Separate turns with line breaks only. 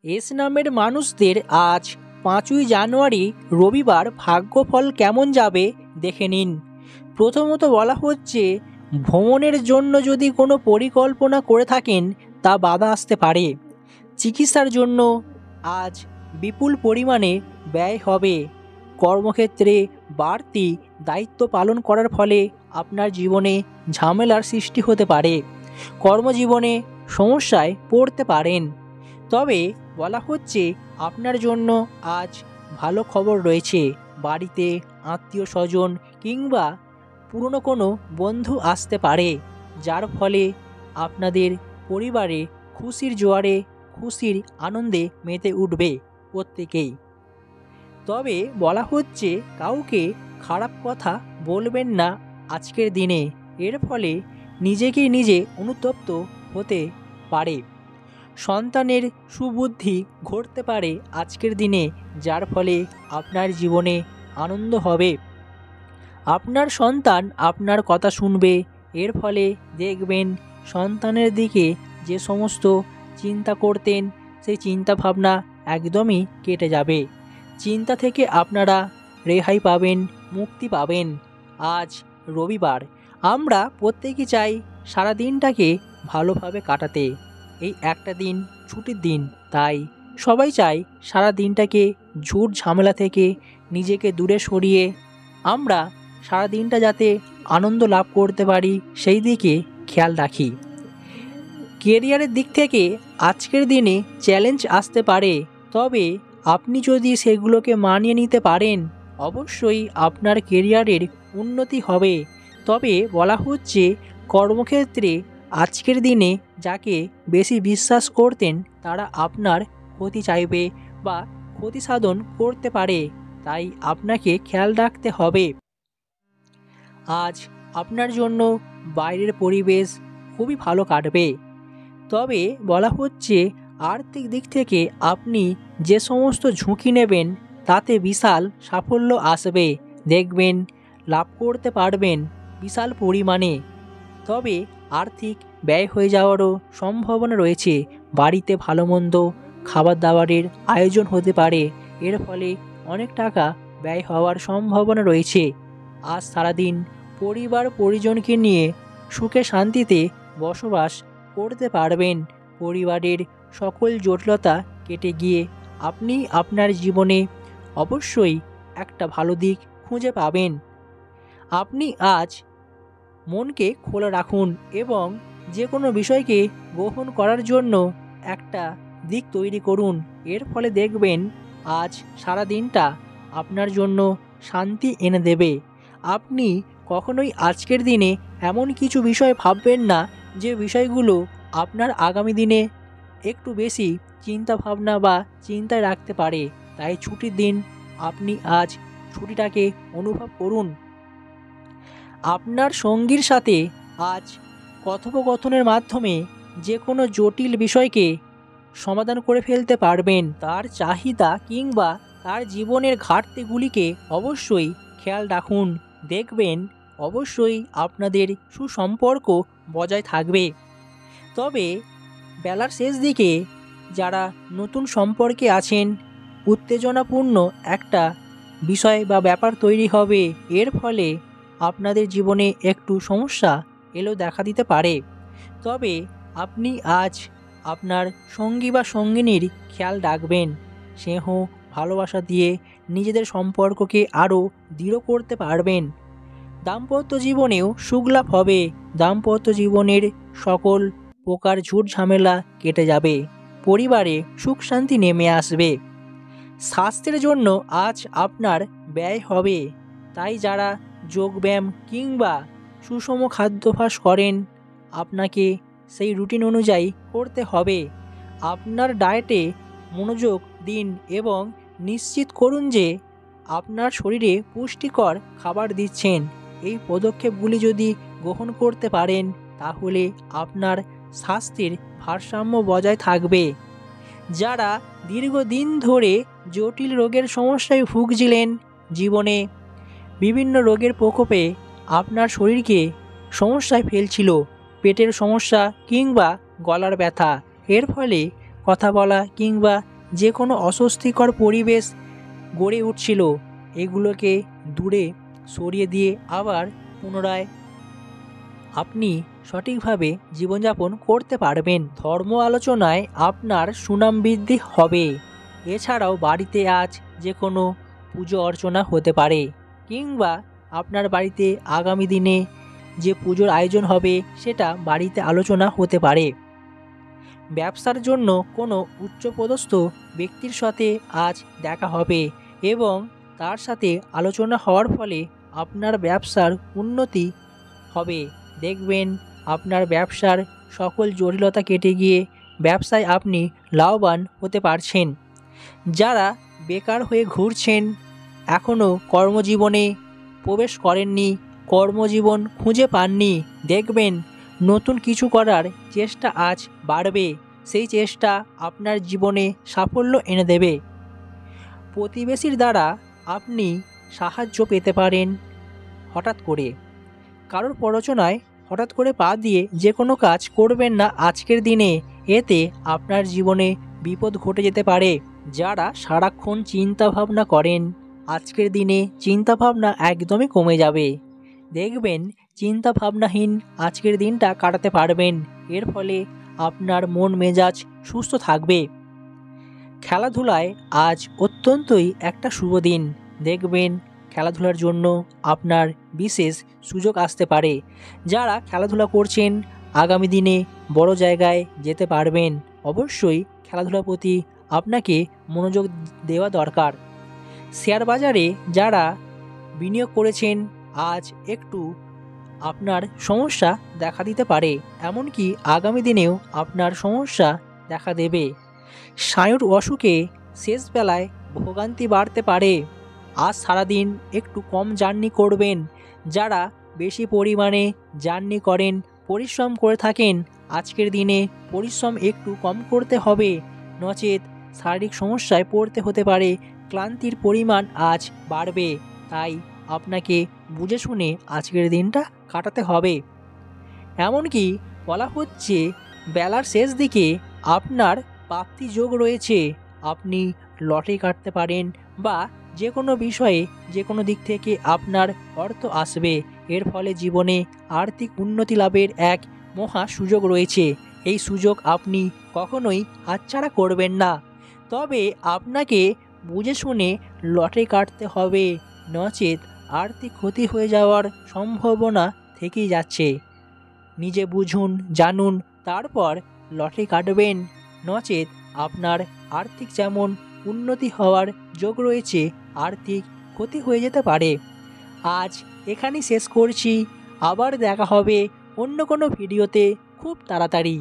S নামের মানুষদের আজ 5ই জানুয়ারি রবিবার ভাগ্যফল কেমন যাবে দেখে নিন। প্রথমত বলা হচ্ছে, ভ্রমণের জন্য যদি কোনো পরিকল্পনা করে থাকেন তা বাধা আসতে পারে। চিকিৎসার জন্য আজ বিপুল পরিমাণে ব্যয় হবে। কর্মক্ষেত্রে বাড়তি দায়িত্ব পালন করার ফলে আপনার জীবনে ঝামেলার সৃষ্টি হতে পারে। কর্মজীবনে সমস্যায় পড়তে পারেন। তবে বলা হচ্ছে, আপনার জন্য আজ ভালো খবর রয়েছে। বাড়িতে আত্মীয় স্বজন কিংবা পুরনো কোনো বন্ধু আসতে পারে, যার ফলে আপনাদের পরিবারে খুশির জোয়ারে খুশির আনন্দে মেতে উঠবে প্রত্যেকেই। তবে বলা হচ্ছে, কাউকে খারাপ কথা বলবেন না আজকের দিনে। এর ফলে নিজেকে নিজে অনুতপ্ত হতে পারে। সন্তানের সুবুদ্ধি ঘটতে পারে আজকের দিনে, যার ফলে আপনার জীবনে আনন্দ হবে। আপনার সন্তান আপনার কথা শুনবে। এর ফলে দেখবেন সন্তানের দিকে যে সমস্ত চিন্তা করতেন সেই চিন্তা ভাবনা একদমই কেটে যাবে। চিন্তা থেকে আপনারা রেহাই পাবেন, মুক্তি পাবেন। আজ রবিবার, আমরা প্রত্যেকেই চাই সারা দিনটাকে ভালোভাবে কাটাতে। এই একটা দিন ছুটির দিন, তাই সবাই চায় সারা দিনটাকে ঝুট ঝামেলা থেকে নিজেকে দূরে সরিয়ে আমরা সারা দিনটা যাতে আনন্দ লাভ করতে পারি সেই দিকে খেয়াল রাখি। কেরিয়ারের দিক থেকে আজকের দিনে চ্যালেঞ্জ আসতে পারে, তবে আপনি যদি সেগুলোকে মানিয়ে নিতে পারেন অবশ্যই আপনার কেরিয়ারের উন্নতি হবে। তবে বলা হচ্ছে, কর্মক্ষেত্রে আজকের দিনে যাকে বেশি বিশ্বাস করতেন তারা আপনার ক্ষতি চাইবে বা ক্ষতি সাধন করতে পারে, তাই আপনাকে খেয়াল রাখতে হবে। আজ আপনার জন্য বাইরের পরিবেশ খুবই ভালো কাটবে। তবে বলা হচ্ছে, আর্থিক দিক থেকে আপনি যে সমস্ত ঝুঁকি নেবেন তাতে বিশাল সাফল্য আসবে। দেখবেন লাভ করতে পারবেন বিশাল পরিমাণে। তবে আর্থিক ব্যয় হয়ে যাওয়ারও সম্ভাবনা রয়েছে। বাড়িতে ভালো মন্দ খাবার দাবারের আয়োজন হতে পারে, এর ফলে অনেক টাকা ব্যয় হওয়ার সম্ভাবনা রয়েছে। আজ সারাদিন পরিবার পরিজনকে নিয়ে সুখে শান্তিতে বসবাস করতে পারবেন। পরিবারের সকল জটিলতা কেটে গিয়ে আপনি আপনার জীবনে অবশ্যই একটা ভালো দিক খুঁজে পাবেন। আপনি আজ মনকে খোলা রাখুন এবং যে কোনো বিষয়কে গ্রহণ করার জন্য একটা দিক তৈরি করুন। এর ফলে দেখবেন আজ সারা দিনটা আপনার জন্য শান্তি এনে দেবে। আপনি কখনোই আজকের দিনে এমন কিছু বিষয় ভাববেন না যে বিষয়গুলো আপনার আগামী দিনে একটু বেশি চিন্তা ভাবনা বা চিন্তায় রাখতে পারে। তাই ছুটির দিন আপনি আজ ছুটিটাকে অনুভব করুন। আপনার সঙ্গীর সাথে আজ কথোপকথনের মাধ্যমে যে কোনো জটিল বিষয়কে সমাধান করে ফেলতে পারবেন। তার চাহিদা কিংবা তার জীবনের ঘাটতিগুলিকে অবশ্যই খেয়াল রাখুন। দেখবেন অবশ্যই আপনাদের সুসম্পর্ক বজায় থাকবে। তবে বেলার শেষ দিকে যারা নতুন সম্পর্কে আছেন, উত্তেজনাপূর্ণ একটা বিষয় বা ব্যাপার তৈরি হবে। এর ফলে আপনাদের জীবনে একটু সমস্যা এলেও দেখা দিতে পারে। তবে আপনি আজ আপনার সঙ্গী বা সঙ্গিনীর খেয়াল রাখবেন। স্নেহ ভালোবাসা দিয়ে নিজেদের সম্পর্ককে আরও দৃঢ় করতে পারবেন। দাম্পত্য জীবনেও সুখলাভ হবে। দাম্পত্য জীবনের সকল প্রকার ঝুট ঝামেলা কেটে যাবে। পরিবারে সুখ শান্তি নেমে আসবে। স্বাস্থ্যের জন্য আজ আপনার ব্যয় হবে। তাই যারা যোগব্যায়াম কিংবা সুষম খাদ্যাভ্যাস করেন আপনাকে সেই রুটিন অনুযায়ী করতে হবে। আপনার ডায়েটে মনোযোগ দিন এবং নিশ্চিত করুন যে আপনার শরীরে পুষ্টিকর খাবার দিচ্ছেন। এই পদক্ষেপগুলি যদি গ্রহণ করতে পারেন তাহলে আপনার স্বাস্থ্যের ভারসাম্য বজায় থাকবে। যারা দীর্ঘদিন ধরে জটিল রোগের সমস্যায় ভুগছিলেন, জীবনে বিভিন্ন রোগের প্রকোপে আপনার শরীরকে সমস্যায় ফেলছিল, পেটের সমস্যা কিংবা গলার ব্যথা, এর ফলে কথা বলা কিংবা যে কোনো অস্বস্তিকর পরিবেশ গড়ে উঠছিল, এগুলোকে দূরে সরিয়ে দিয়ে আবার পুনরায় আপনি সঠিকভাবে জীবনযাপন করতে পারবেন। ধর্ম আলোচনায় আপনার সুনাম বৃদ্ধি হবে। এছাড়াও বাড়িতে আজ যে কোনো পুজো অর্চনা হতে পারে, কিংবা আপনার বাড়িতে আগামী দিনে যে পুজোর আয়োজন হবে সেটা বাড়িতে আলোচনা হতে পারে। ব্যবসার জন্য কোনো উচ্চপদস্থ ব্যক্তির সাথে আজ দেখা হবে এবং তার সাথে আলোচনা হওয়ার ফলে আপনার ব্যবসার উন্নতি হবে। দেখবেন আপনার ব্যবসার সকল জটিলতা কেটে গিয়ে ব্যবসায় আপনি লাভবান হতে পারছেন। যারা বেকার হয়ে ঘুরছেন, এখনও কর্মজীবনে প্রবেশ করেননি, কর্মজীবন খুঁজে পাননি, দেখবেন নতুন কিছু করার চেষ্টা আজ বাড়বে। সেই চেষ্টা আপনার জীবনে সাফল্য এনে দেবে। প্রতিবেশীর দ্বারা আপনি সাহায্য পেতে পারেন। হঠাৎ করে কারোর প্ররোচনায় হঠাৎ করে পা দিয়ে যে কোনো কাজ করবেন না আজকের দিনে, এতে আপনার জীবনে বিপদ ঘটে যেতে পারে। যারা সারাক্ষণ চিন্তা ভাবনা করেন, আজকের দিনে চিন্তা ভাবনা একদমই কমে যাবে। দেখবেন চিন্তা ভাবনাহীন আজকের দিনটা কাটাতে পারবেন। এর ফলে আপনার মন মেজাজ সুস্থ থাকবে। খেলাধুলায় আজ অত্যন্তই একটা শুভ দিন। দেখবেন খেলাধুলার জন্য আপনার বিশেষ সুযোগ আসতে পারে। যারা খেলাধুলা করছেন আগামী দিনে বড় জায়গায় যেতে পারবেন। অবশ্যই খেলাধুলার প্রতি আপনাকে মনোযোগ দেওয়া দরকার। শেয়ার বাজারে যারা বিনিয়োগ করেছেন, আজ একটু আপনার সমস্যা দেখা দিতে পারে, এমনকি আগামী দিনেও আপনার সমস্যা দেখা দেবে। স্নায়ুর অসুখে শেষ বেলায় ভোগান্তি বাড়তে পারে। আজ সারাদিন একটু কম জার্নি করবেন। যারা বেশি পরিমাণে জার্নি করেন, পরিশ্রম করে থাকেন, আজকের দিনে পরিশ্রম একটু কম করতে হবে, নচেত শারীরিক সমস্যায় পড়তে হতে পারে। ক্লান্তির পরিমাণ আজ বাড়বে, তাই আপনাকে বুঝে শুনে আজকের দিনটা কাটাতে হবে। এমনকি বলা হচ্ছে বেলার শেষ দিকে আপনার প্রাপ্তি যোগ রয়েছে। আপনি লটারি কাটতে পারেন বা যে কোনো বিষয়ে যে কোনো দিক থেকে আপনার অর্থ আসবে। এর ফলে জীবনে আর্থিক উন্নতি লাভের এক মহা সুযোগ রয়েছে। এই সুযোগ আপনি কখনোই হাতছাড়া করবেন না। তবে আপনাকে বুঝে শুনে লটারি কাটতে হবে, নচেত আর্থিক ক্ষতি হয়ে যাওয়ার সম্ভাবনা থেকেই যাচ্ছে। নিজে বুঝুন, জানুন, তারপর লটারি কাটবেন, নচেত আপনার আর্থিক যেমন উন্নতি হওয়ার যোগ রয়েছে, আর্থিক ক্ষতি হয়ে যেতে পারে। আজ এখানেই শেষ করছি। আবার দেখা হবে অন্য কোনো ভিডিওতে খুব তাড়াতাড়ি।